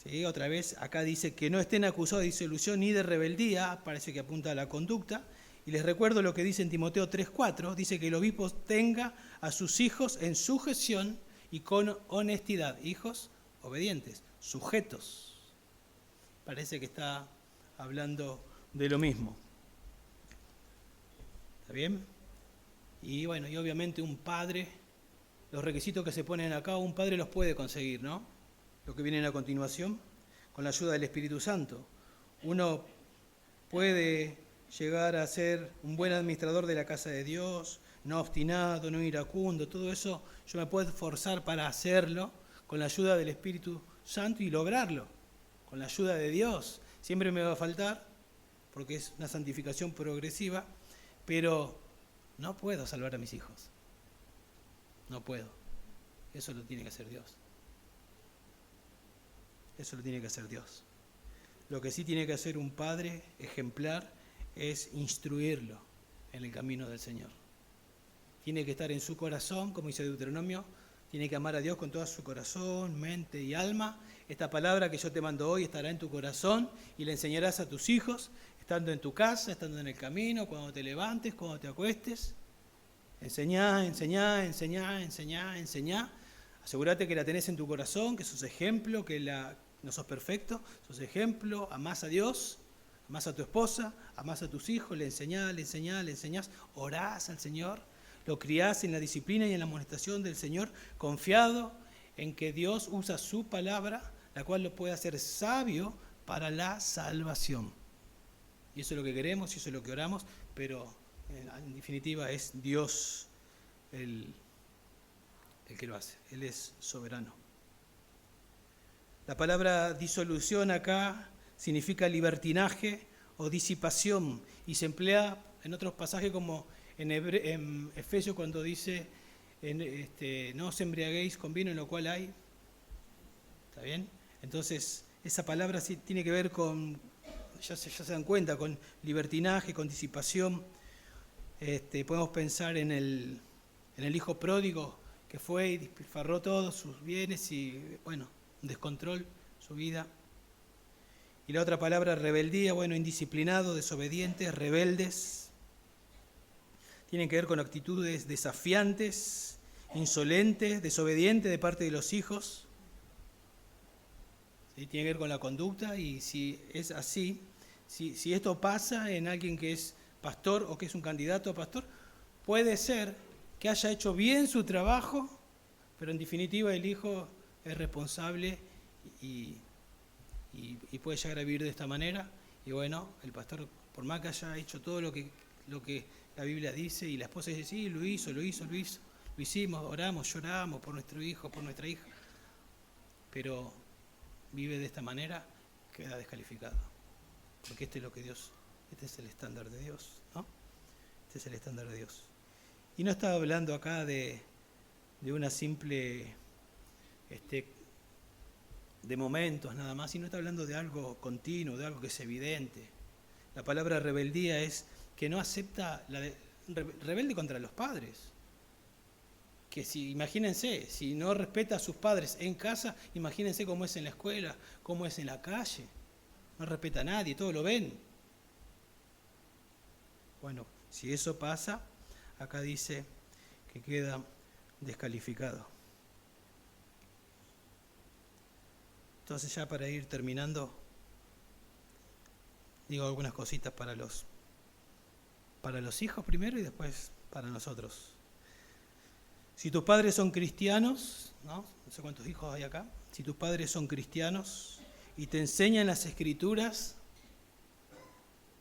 ¿Sí? Otra vez, acá dice que no estén acusados de disolución ni de rebeldía, parece que apunta a la conducta. Y les recuerdo lo que dice en Timoteo 3:4, dice que el obispo tenga a sus hijos en sujeción y con honestidad. Hijos obedientes, sujetos. Parece que está hablando de lo mismo. ¿Está bien? Y bueno, y obviamente un padre, los requisitos que se ponen acá, un padre los puede conseguir, ¿no? Lo que viene a continuación, con la ayuda del Espíritu Santo. Uno puede llegar a ser un buen administrador de la casa de Dios, no obstinado, no iracundo, todo eso yo me puedo esforzar para hacerlo con la ayuda del Espíritu Santo y lograrlo, con la ayuda de Dios. Siempre me va a faltar, porque es una santificación progresiva, pero no puedo salvar a mis hijos. No puedo. Eso lo tiene que hacer Dios. Eso lo tiene que hacer Dios. Lo que sí tiene que hacer un padre ejemplar es instruirlo en el camino del Señor. Tiene que estar en su corazón, como dice Deuteronomio, tiene que amar a Dios con todo su corazón, mente y alma. Esta palabra que yo te mando hoy estará en tu corazón y la enseñarás a tus hijos, estando en tu casa, estando en el camino, cuando te levantes, cuando te acuestes. Enseñá, enseñá, enseñá, enseñá, enseñá. Asegúrate que la tenés en tu corazón, que sos ejemplo, no sos perfecto, sos ejemplo, amás a Dios, amás a tu esposa, amás a tus hijos, le enseñás, orás al Señor, lo criás en la disciplina y en la amonestación del Señor, confiado en que Dios usa su palabra, la cual lo puede hacer sabio para la salvación. Y eso es lo que queremos, y eso es lo que oramos, pero en definitiva es Dios el que lo hace. Él es soberano. La palabra disolución acá significa libertinaje o disipación y se emplea en otros pasajes como en Efesios cuando dice no os embriaguéis con vino en lo cual hay. ¿Está bien? Entonces esa palabra sí tiene que ver con, ya se dan cuenta, con libertinaje, con disipación. Podemos pensar en el hijo pródigo que fue y despilfarró todos sus bienes y, bueno, un descontrol, su vida. Y la otra palabra, rebeldía, bueno, indisciplinado, desobedientes, rebeldes. Tienen que ver con actitudes desafiantes, insolentes, desobedientes de parte de los hijos. ¿Sí? Tiene que ver con la conducta y si es así, si esto pasa en alguien que es pastor o que es un candidato a pastor, puede ser que haya hecho bien su trabajo, pero en definitiva el hijo es responsable y puede llegar a vivir de esta manera. Y bueno, el pastor, por más que haya hecho todo lo que la Biblia dice, y la esposa dice, sí, lo hicimos, oramos, lloramos por nuestro hijo, por nuestra hija, pero vive de esta manera, queda descalificado. Porque este es el estándar de Dios, ¿no? Este es el estándar de Dios. Y no estaba hablando acá de una simple, de momentos nada más, sino está hablando de algo continuo, de algo que es evidente. La palabra rebeldía es que no acepta, rebelde contra los padres. Que imagínense, si no respeta a sus padres en casa, imagínense cómo es en la escuela, cómo es en la calle. No respeta a nadie, todos lo ven. Bueno, si eso pasa, acá dice que queda descalificado. Entonces ya para ir terminando, digo algunas cositas para los hijos primero y después para nosotros. Si tus padres son cristianos, no sé cuántos hijos hay acá, si tus padres son cristianos y te enseñan las Escrituras,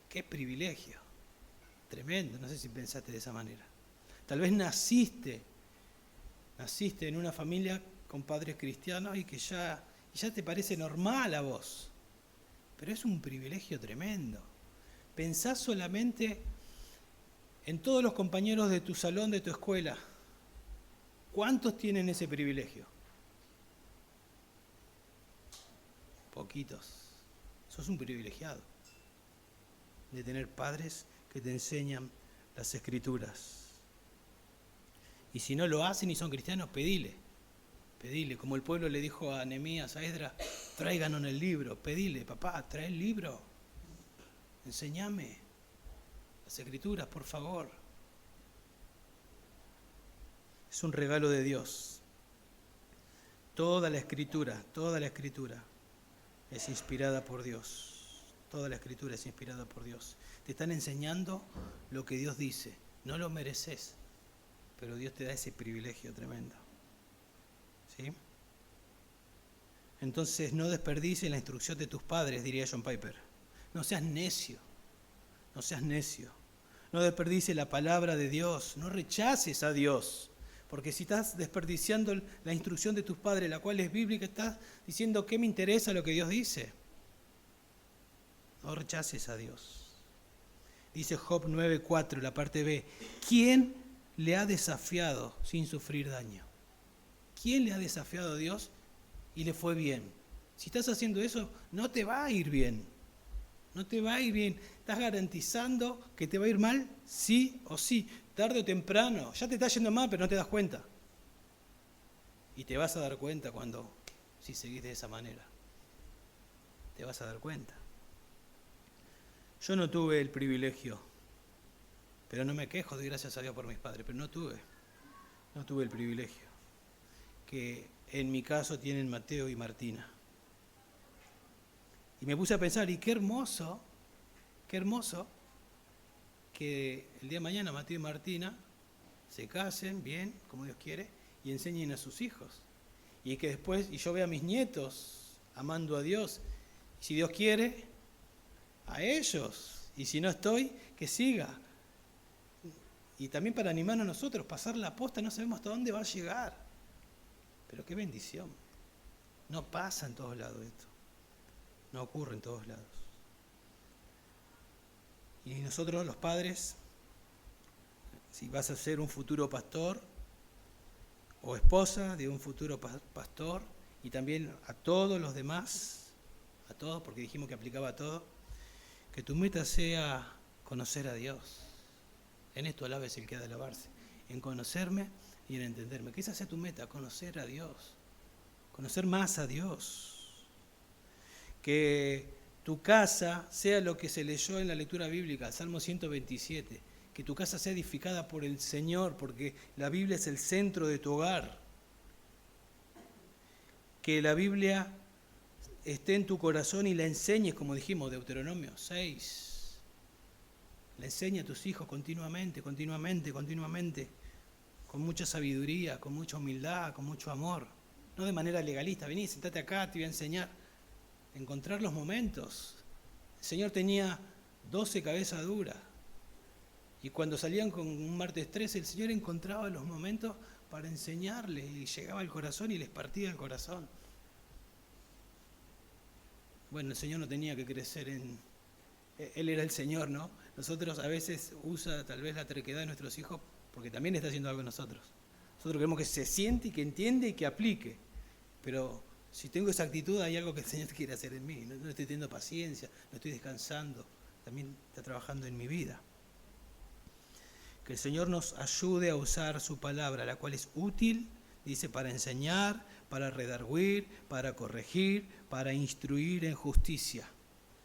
qué privilegio, tremendo, no sé si pensaste de esa manera. Tal vez naciste en una familia con padres cristianos y que ya te parece normal a vos, pero es un privilegio tremendo. Pensá solamente en todos los compañeros de tu salón, de tu escuela. ¿Cuántos tienen ese privilegio? Poquitos. Sos un privilegiado de tener padres que te enseñan las Escrituras. Y si no lo hacen y son cristianos, pedile, como el pueblo le dijo a Nehemías, a Esdras, tráiganos el libro, pedile, papá, trae el libro, enséñame las Escrituras, por favor. Es un regalo de Dios. Toda la Escritura es inspirada por Dios. Toda la Escritura es inspirada por Dios. Te están enseñando lo que Dios dice. No lo mereces, pero Dios te da ese privilegio tremendo. ¿Sí? Entonces no desperdicies la instrucción de tus padres, diría John Piper. No seas necio. No desperdicies la palabra de Dios. No rechaces a Dios. Porque si estás desperdiciando la instrucción de tus padres, la cual es bíblica, estás diciendo ¿qué me interesa lo que Dios dice? No rechaces a Dios. Dice Job 9:4, la parte B, ¿quién le ha desafiado sin sufrir daño? ¿Quién le ha desafiado a Dios y le fue bien? Si estás haciendo eso, no te va a ir bien. ¿Estás garantizando que te va a ir mal? Sí o sí. Tarde o temprano. Ya te está yendo mal, pero no te das cuenta. Y te vas a dar cuenta si seguís de esa manera. Te vas a dar cuenta. Yo no tuve el privilegio, pero no me quejo, doy gracias a Dios por mis padres, pero no tuve el privilegio que en mi caso tienen Mateo y Martina. Y me puse a pensar, y qué hermoso que el día de mañana Mateo y Martina se casen bien, como Dios quiere, y enseñen a sus hijos. Y que después, y yo vea a mis nietos amando a Dios, y si Dios quiere, a ellos, y si no estoy, que siga. Y también para animarnos a nosotros, pasar la posta, no sabemos hasta dónde va a llegar. Pero qué bendición. No pasa en todos lados esto. No ocurre en todos lados. Y nosotros los padres, si vas a ser un futuro pastor o esposa de un futuro pastor, y también a todos los demás, a todos, porque dijimos que aplicaba a todo, que tu meta sea conocer a Dios. En esto alabes el que ha de alabarse, en conocerme y en entenderme. Que esa sea tu meta, conocer a Dios, conocer más a Dios. Que tu casa sea lo que se leyó en la lectura bíblica, Salmo 127, que tu casa sea edificada por el Señor, porque la Biblia es el centro de tu hogar. Que la Biblia esté en tu corazón y la enseñes, como dijimos, Deuteronomio 6. La enseña a tus hijos continuamente, con mucha sabiduría, con mucha humildad, con mucho amor. No de manera legalista, vení, sentate acá, te voy a enseñar. Encontrar los momentos. El Señor tenía 12 cabezas duras. Y cuando salían con un martes 13, el Señor encontraba los momentos para enseñarles y llegaba al corazón y les partía el corazón. Bueno, el Señor no tenía que crecer Él era el Señor, ¿no? Nosotros a veces usa tal vez la terquedad de nuestros hijos porque también está haciendo algo en nosotros. Nosotros queremos que se siente y que entiende y que aplique. Pero si tengo esa actitud, hay algo que el Señor quiere hacer en mí. No estoy teniendo paciencia, no estoy descansando. También está trabajando en mi vida. Que el Señor nos ayude a usar su palabra, la cual es útil, dice, para enseñar, para redarguir, para corregir, para instruir en justicia.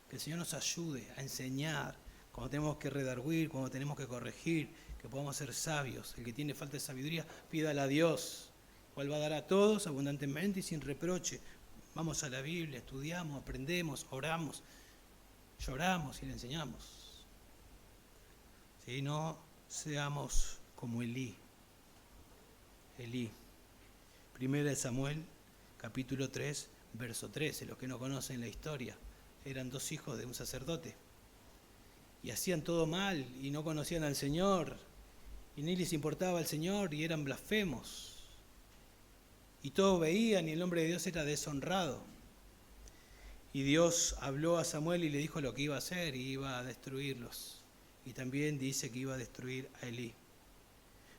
Que el Señor nos ayude a enseñar cuando tenemos que redarguir, cuando tenemos que corregir, que podamos ser sabios. El que tiene falta de sabiduría, pídala a Dios, cual va a dar a todos abundantemente y sin reproche. Vamos a la Biblia, estudiamos, aprendemos, oramos, lloramos y le enseñamos. Si no seamos como Elí. Primera de Samuel, capítulo 3, verso 13. Los que no conocen la historia, eran 2 hijos de un sacerdote. Y hacían todo mal y no conocían al Señor. Y ni les importaba el Señor y eran blasfemos. Y todos veían y el nombre de Dios era deshonrado. Y Dios habló a Samuel y le dijo lo que iba a hacer y iba a destruirlos. Y también dice que iba a destruir a Elí.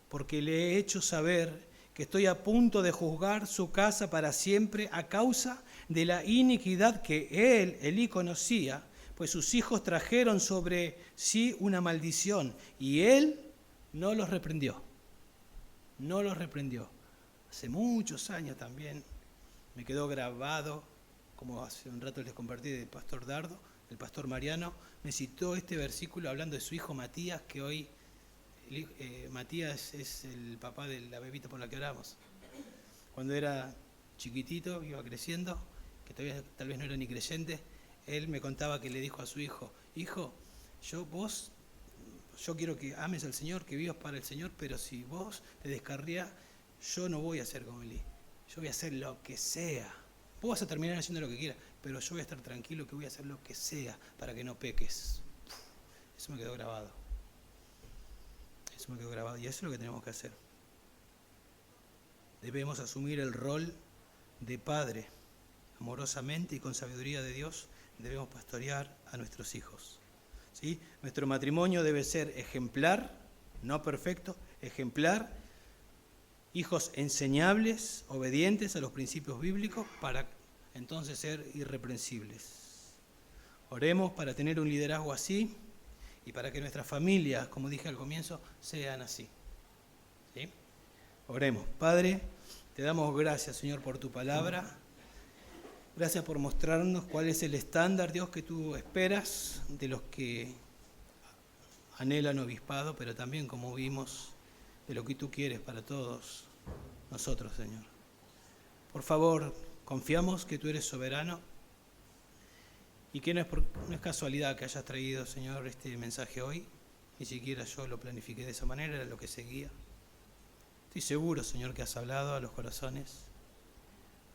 Porque le he hecho saber que estoy a punto de juzgar su casa para siempre a causa de la iniquidad que él, Elí, conocía, pues sus hijos trajeron sobre sí una maldición y él no los reprendió. No los reprendió. Hace muchos años también me quedó grabado, como hace un rato les compartí del pastor Dardo, el pastor Mariano, me citó este versículo hablando de su hijo Matías, que hoy Matías es el papá de la bebita por la que oramos. Cuando era chiquitito, iba creciendo, que todavía tal vez no era ni creyente, él me contaba que le dijo a su hijo, hijo, yo quiero que ames al Señor, que vivas para el Señor, pero si vos te descarrías, yo no voy a ser como Elí, yo voy a hacer lo que sea. Vos vas a terminar haciendo lo que quieras, pero yo voy a estar tranquilo que voy a hacer lo que sea para que no peques. Eso me quedó grabado. Y eso es lo que tenemos que hacer. Debemos asumir el rol de padre. Amorosamente y con sabiduría de Dios debemos pastorear a nuestros hijos. ¿Sí? Nuestro matrimonio debe ser ejemplar, no perfecto, ejemplar. Hijos enseñables, obedientes a los principios bíblicos para entonces ser irreprensibles. Oremos para tener un liderazgo así y para que nuestras familias, como dije al comienzo, sean así. ¿Sí? Oremos. Padre, te damos gracias, Señor, por tu palabra. Gracias por mostrarnos cuál es el estándar, Dios, que tú esperas de los que anhelan obispado, pero también, como vimos, de lo que tú quieres para todos nosotros, Señor. Por favor, confiamos que tú eres soberano y que no es casualidad que hayas traído, Señor, este mensaje hoy. Ni siquiera yo lo planifiqué de esa manera, era lo que seguía. Estoy seguro, Señor, que has hablado a los corazones.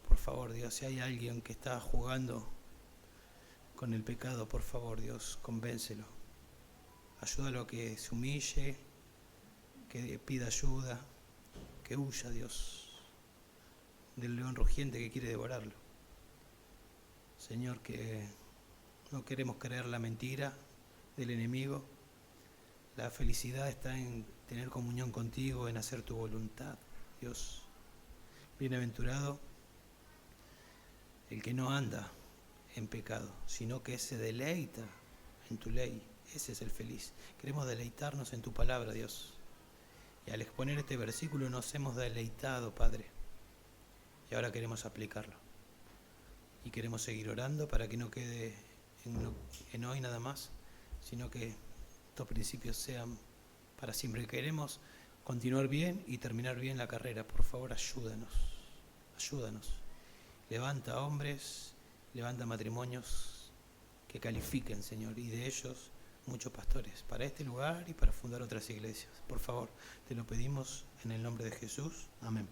Por favor, Dios, si hay alguien que está jugando con el pecado, por favor, Dios, convéncelo. Ayúdalo a que se humille, que pida ayuda, que huya, Dios, del león rugiente que quiere devorarlo. Señor, que no queremos creer la mentira del enemigo. La felicidad está en tener comunión contigo, en hacer tu voluntad, Dios. Bienaventurado el que no anda en pecado, sino que se deleita en tu ley. Ese es el feliz. Queremos deleitarnos en tu palabra, Dios. Y al exponer este versículo nos hemos deleitado, Padre. Y ahora queremos aplicarlo. Y queremos seguir orando para que no quede en hoy nada más, sino que estos principios sean para siempre. Queremos continuar bien y terminar bien la carrera. Por favor, ayúdanos. Ayúdanos. Levanta hombres, levanta matrimonios que califiquen, Señor, y de ellos muchos pastores para este lugar y para fundar otras iglesias. Por favor, te lo pedimos en el nombre de Jesús. Amén.